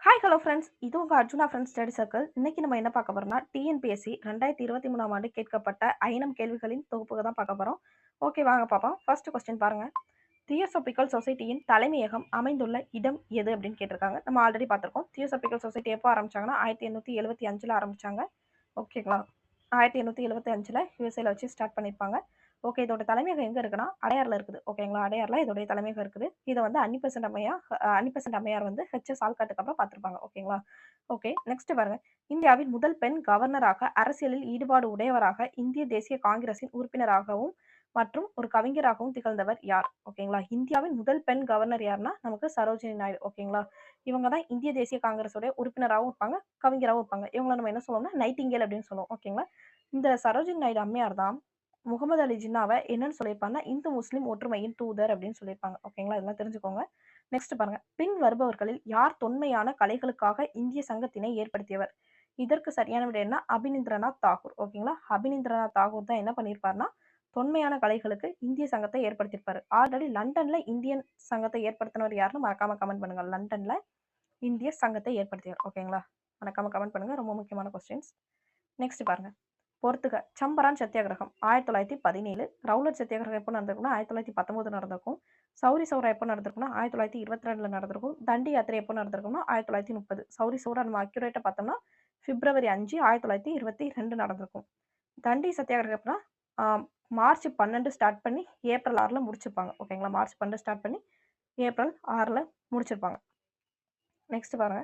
Hi hello friends, இது உங்கள் Arjuna friends study circle. இன்னைக்கு நம்ம என்ன பார்க்க போறோம்னா, டிஎன்பிஎஸ்சி 2023ஆம் ஆண்டு கேட்கப்பட்ட 5 கேள்விகளின் தொகுப்புக்கு தான் பார்க்க போறோம். ஓகே, வாங்க பார்ப்போம். ஃபர்ஸ்ட் கொஸ்டின் பாருங்க. தியோசபிக்கல் சொசைட்டியின் தலைமையகம் அமைந்துள்ள இடம் எது அப்படின்னு கேட்டிருக்காங்க. நம்ம ஆல்ரெடி பார்த்துருக்கோம். தியோசபிக்கல் சொசைட்டி எப்போ ஆரம்பிச்சாங்கன்னா 1875 ஆரம்பிச்சாங்க. ஓகேங்களா? 1875 யுஎஸ்ஏல வச்சு ஸ்டார்ட் பண்ணியிருப்பாங்க. ஓகே, இதோட தலைமையகம் எங்க இருக்குன்னா அடையார்ல இருக்குது. ஓகேங்களா? அடையார்ல இதோடைய தலைமையகம் இருக்குது. இதை வந்து அன்னிபெசன்ட் அம்மையார் வந்து ஹெச்எஸ் ஆல்காட்டுக்கு அப்புறம் பார்த்துருப்பாங்க. ஓகேங்களா? ஓகே, நெக்ஸ்ட் பாருங்க. இந்தியாவின் முதல் பெண் கவர்னராக அரசியலில் ஈடுபாடு உடையவராக இந்திய தேசிய காங்கிரசின் உறுப்பினராகவும் மற்றும் ஒரு கவிஞராகவும் திகழ்ந்தவர் யார்? ஓகேங்களா? இந்தியாவின் முதல் பெண் கவர்னர் யாருன்னா நமக்கு சரோஜினி நாயுடு. ஓகேங்களா? இவங்க தான் இந்திய தேசிய காங்கிரஸோட உறுப்பினராகவும் இருப்பாங்க, கவிஞராகவும் இருப்பாங்க. இவங்களை நம்ம என்ன சொல்லுவோம்னா நைட்டிங்கேல் அப்படின்னு சொல்லுவோம். ஓகேங்களா? இந்த சரோஜினி நாயுடு அம்மையார் தான் முகமது அலி ஜின்னாவை என்னன்னு சொல்லியிருப்பாங்கன்னா இந்து முஸ்லிம் ஒற்றுமையின் தூதர் அப்படின்னு சொல்லியிருப்பாங்க. ஓகேங்களா? இதெல்லாம் தெரிஞ்சுக்கோங்க. நெக்ஸ்ட் பாருங்க. பின் வருபவர்களில் யார் தொன்மையான கலைகளுக்காக இந்திய சங்கத்தினை ஏற்படுத்தியவர்? இதற்கு சரியான விடை என்ன? அபினிந்திரநாத் தாகூர். ஓகேங்களா? அபினிந்திரநாத் தாகூர் தான் என்ன பண்ணியிருப்பாருன்னா தொன்மையான கலைகளுக்கு இந்திய சங்கத்தை ஏற்படுத்தியிருப்பாரு. ஆல்ரெடி லண்டன்ல இந்தியன் சங்கத்தை ஏற்படுத்தினவர் யாருன்னு மறக்காம கமெண்ட் பண்ணுங்க. லண்டன்ல இந்திய சங்கத்தை ஏற்படுத்தியவர். ஓகேங்களா? மறக்காம கமெண்ட் பண்ணுங்க. ரொம்ப முக்கியமான கொஸ்டின்ஸ். நெக்ஸ்ட் பாருங்க. பொறுத்துக. சம்பரான் சத்தியாகிரகம் 1917. ரவுலட் சத்தியாகிரகம் எப்போ நடந்திருக்கும்னா 1919 நடந்திருக்கும். சௌரி சௌரா எப்போ நடந்திருக்கும்னா 1922 நடந்திருக்கும். தண்டி யாத்திரை எப்போ நடந்திருக்கும்னா 1930. சௌரி சௌரா நம்ம அக்யூரேட்டா பார்த்தோம்னா பிப்ரவரி 5 1922 நடந்திருக்கும். தண்டி சத்தியாகிரகம் எப்படின்னா மார்ச் 12 ஸ்டார்ட் பண்ணி ஏப்ரல் 6ல முடிச்சிருப்பாங்க. ஓகேங்களா? மார்ச் 12 ஸ்டார்ட் பண்ணி ஏப்ரல் 6ல முடிச்சிருப்பாங்க. நெக்ஸ்ட் பாருங்க.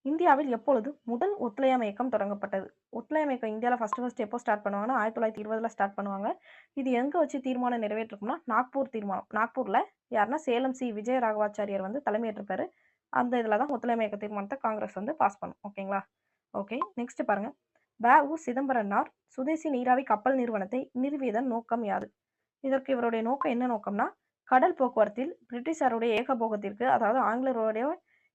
இந்தியாவில் எப்பொழுது முதல் ஒத்துழையாமை இயக்கம் தொடங்கப்பட்டது? ஒத்துழையாமை இயக்கம் இந்தியாவில் ஃபர்ஸ்ட் எப்போ ஸ்டார்ட் பண்ணுவாங்கன்னா 1920 ஸ்டார்ட் பண்ணுவாங்க. இது எங்க வச்சு தீர்மானம் நிறைவேற்றிருக்கும்னா நாக்பூர் தீர்மானம். நாக்பூர்ல யாருன்னா சேலம் சி விஜய ராகவாச்சாரியார் வந்து தலைமையேற்றிருப்பாரு. அந்த இதில் தான் ஒத்துழையாமை இயக்க தீர்மானத்தை காங்கிரஸ் வந்து பாஸ் பண்ணும். ஓகேங்களா? ஓகே, நெக்ஸ்ட் பாருங்க. வ.உ. சிதம்பரனார் சுதேசி நீராவி கப்பல் நிறுவனத்தை நிறுவியதன் நோக்கம் யாது? இதற்கு இவருடைய நோக்கம் என்ன நோக்கம்னா கடல் போக்குவரத்தில் பிரிட்டிஷாருடைய ஏகபோகத்திற்கு, அதாவது ஆங்கிலேயருடைய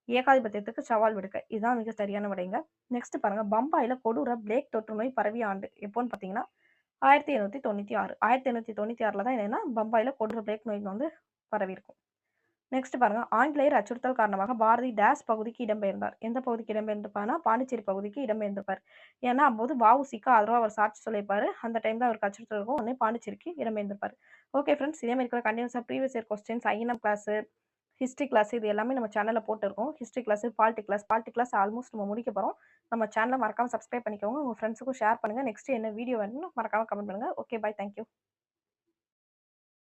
ஏகாதிபத்தியத்துக்கு சவால் விடுக்க. இதுதான் மிக சரியான விடைங்க. நெக்ஸ்ட் பாருங்க. பம்பாயில கொடூர பிளேக் தொற்று நோய் பரவிய ஆண்டு எப்போன்னு பார்த்தீங்கன்னா 1796. 1796 தான் என்னன்னா பம்பாயில கொடூர பிளேக் நோய் வந்து பரவி இருக்கும். நெக்ஸ்ட் பாருங்க. ஆங்கிலேயர் அச்சுறுத்தல் காரணமாக பாரதி டேஸ் பகுதிக்கு இடம்பெயர்ந்தார். எந்த பகுதிக்கு இடம்பெயர்ந்திருப்பாருன்னா பாண்டிச்சேரி பகுதிக்கு இடம்பெயர்ந்திருப்பார். ஏன்னா அப்போது வ.உ.சி.க்கு ஆதரவாக அவர் சாட்சி சொல்லியிருப்பாரு. அந்த டைம் தான் அவருக்கு அச்சுறுத்தல் இருக்கும். உடனே பாண்டிச்சேரிக்கு இடம்பெயர்ந்திருப்பார். ஓகே ஃப்ரெண்ட்ஸ், இதே மாதிரி கண்டினியூஸாக previous year questions, INM class, history class, இது எல்லாமே நம்ம சேனலில் போட்டுருக்கோம். History class, polity class almost நம்ம முடிக்க போகிறோம். நம்ம சேனலை மறக்காம சப்ஸ்கிரைப் பண்ணிக்கோங்க. உங்கள் ஃப்ரெண்ட்ஸுக்கும் ஷேர் பண்ணுங்கள். நெக்ஸ்ட் என்ன வீடியோ வேணும்னு மறக்காம கமெண்ட் பண்ணுங்கள். Okay, bye. தேங்க்யூ.